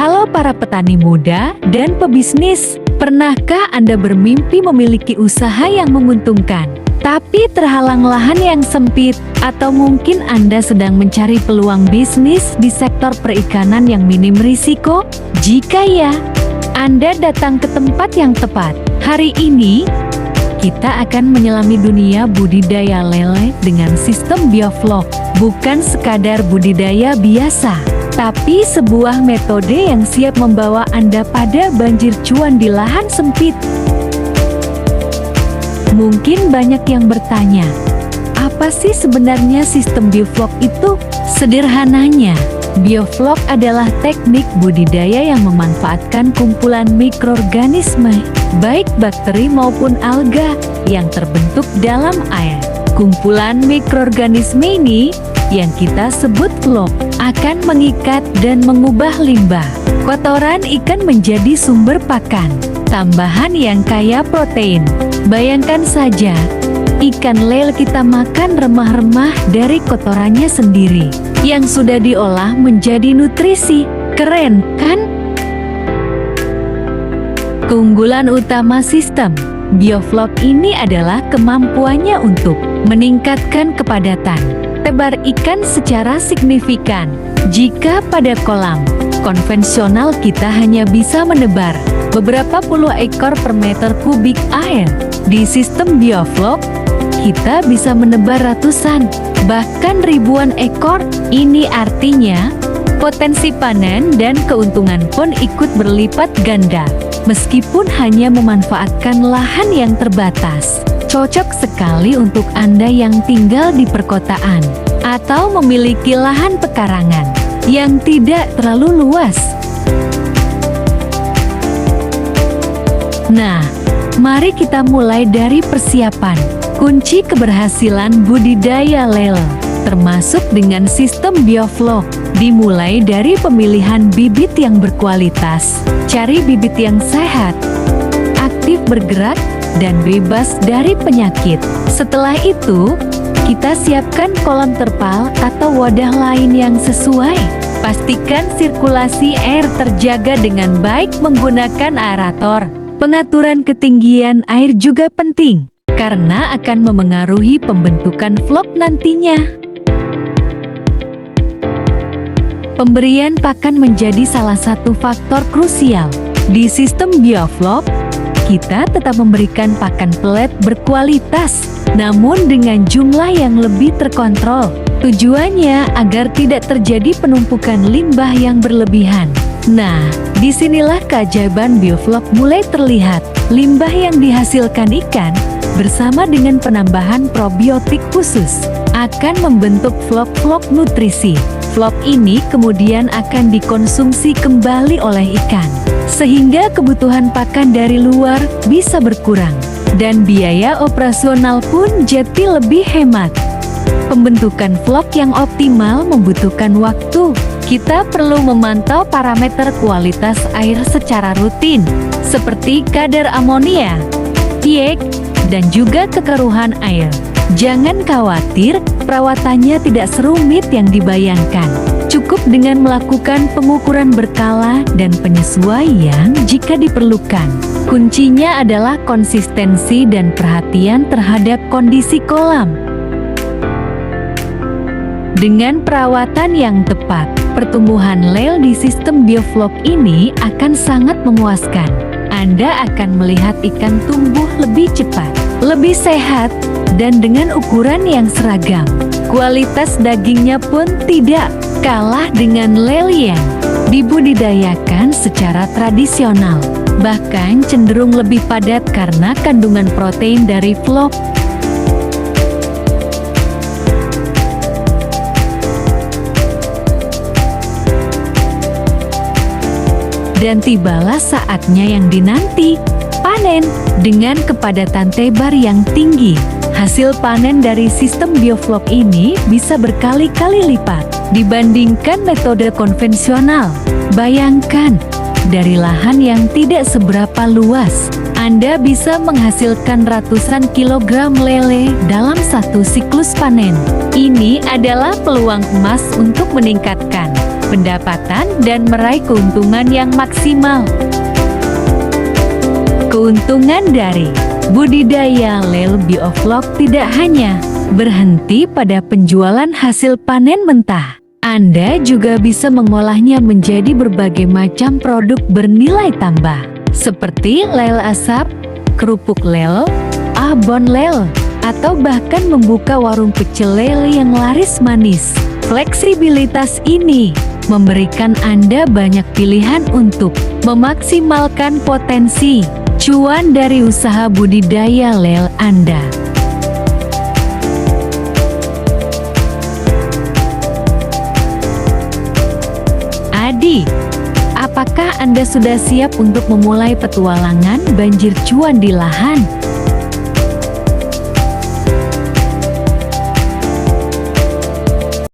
Halo para petani muda dan pebisnis, pernahkah Anda bermimpi memiliki usaha yang menguntungkan, tapi terhalang lahan yang sempit? Atau mungkin Anda sedang mencari peluang bisnis di sektor perikanan yang minim risiko? Jika ya, Anda datang ke tempat yang tepat. Hari ini, kita akan menyelami dunia budidaya lele dengan sistem bioflok. Bukan sekadar budidaya biasa, tapi sebuah metode yang siap membawa Anda pada banjir cuan di lahan sempit. Mungkin banyak yang bertanya, apa sih sebenarnya sistem bioflok itu? Sederhananya, bioflok adalah teknik budidaya yang memanfaatkan kumpulan mikroorganisme, baik bakteri maupun alga, yang terbentuk dalam air. Kumpulan mikroorganisme ini, yang kita sebut flok, akan mengikat dan mengubah limbah, kotoran ikan menjadi sumber pakan tambahan yang kaya protein. Bayangkan saja, ikan lele kita makan remah-remah dari kotorannya sendiri, yang sudah diolah menjadi nutrisi. Keren, kan? Keunggulan utama sistem bioflok ini adalah kemampuannya untuk meningkatkan kepadatan tebar ikan secara signifikan. Jika pada kolam konvensional kita hanya bisa menebar beberapa puluh ekor per meter kubik air, di sistem bioflok kita bisa menebar ratusan, bahkan ribuan ekor. Ini artinya potensi panen dan keuntungan pun ikut berlipat ganda, meskipun hanya memanfaatkan lahan yang terbatas. Cocok sekali untuk Anda yang tinggal di perkotaan atau memiliki lahan pekarangan yang tidak terlalu luas. Nah, mari kita mulai dari persiapan. Kunci keberhasilan budidaya lele, termasuk dengan sistem bioflok, dimulai dari pemilihan bibit yang berkualitas. Cari bibit yang sehat, aktif bergerak, dan bebas dari penyakit. Setelah itu, kita siapkan kolam terpal atau wadah lain yang sesuai. Pastikan sirkulasi air terjaga dengan baik menggunakan aerator. Pengaturan ketinggian air juga penting, karena akan memengaruhi pembentukan flok nantinya. Pemberian pakan menjadi salah satu faktor krusial. Di sistem bioflok, kita tetap memberikan pakan pelet berkualitas, namun dengan jumlah yang lebih terkontrol. Tujuannya agar tidak terjadi penumpukan limbah yang berlebihan. Nah, disinilah keajaiban bioflok mulai terlihat. Limbah yang dihasilkan ikan, bersama dengan penambahan probiotik khusus, akan membentuk flok-flok nutrisi. Flok ini kemudian akan dikonsumsi kembali oleh ikan, sehingga kebutuhan pakan dari luar bisa berkurang, dan biaya operasional pun jadi lebih hemat. Pembentukan flok yang optimal membutuhkan waktu. Kita perlu memantau parameter kualitas air secara rutin, seperti kadar amonia, pH, dan juga kekeruhan air. Jangan khawatir, perawatannya tidak serumit yang dibayangkan. Cukup dengan melakukan pengukuran berkala dan penyesuaian jika diperlukan. Kuncinya adalah konsistensi dan perhatian terhadap kondisi kolam. Dengan perawatan yang tepat, pertumbuhan lele di sistem bioflok ini akan sangat memuaskan. Anda akan melihat ikan tumbuh lebih cepat, lebih sehat, dan dengan ukuran yang seragam. Kualitas dagingnya pun tidak kalah dengan lele yang dibudidayakan secara tradisional, bahkan cenderung lebih padat karena kandungan protein dari flok. Dan tibalah saatnya yang dinanti, panen. Dengan kepadatan tebar yang tinggi, hasil panen dari sistem bioflok ini bisa berkali-kali lipat dibandingkan metode konvensional. Bayangkan, dari lahan yang tidak seberapa luas, Anda bisa menghasilkan ratusan kilogram lele dalam satu siklus panen. Ini adalah peluang emas untuk meningkatkan pendapatan, dan meraih keuntungan yang maksimal. Keuntungan dari budidaya lele bioflok tidak hanya berhenti pada penjualan hasil panen mentah. Anda juga bisa mengolahnya menjadi berbagai macam produk bernilai tambah, seperti lele asap, kerupuk lele, abon lele, atau bahkan membuka warung pecel lele yang laris manis. Fleksibilitas ini memberikan Anda banyak pilihan untuk memaksimalkan potensi cuan dari usaha budidaya lele Anda. Adik, apakah Anda sudah siap untuk memulai petualangan banjir cuan di lahan?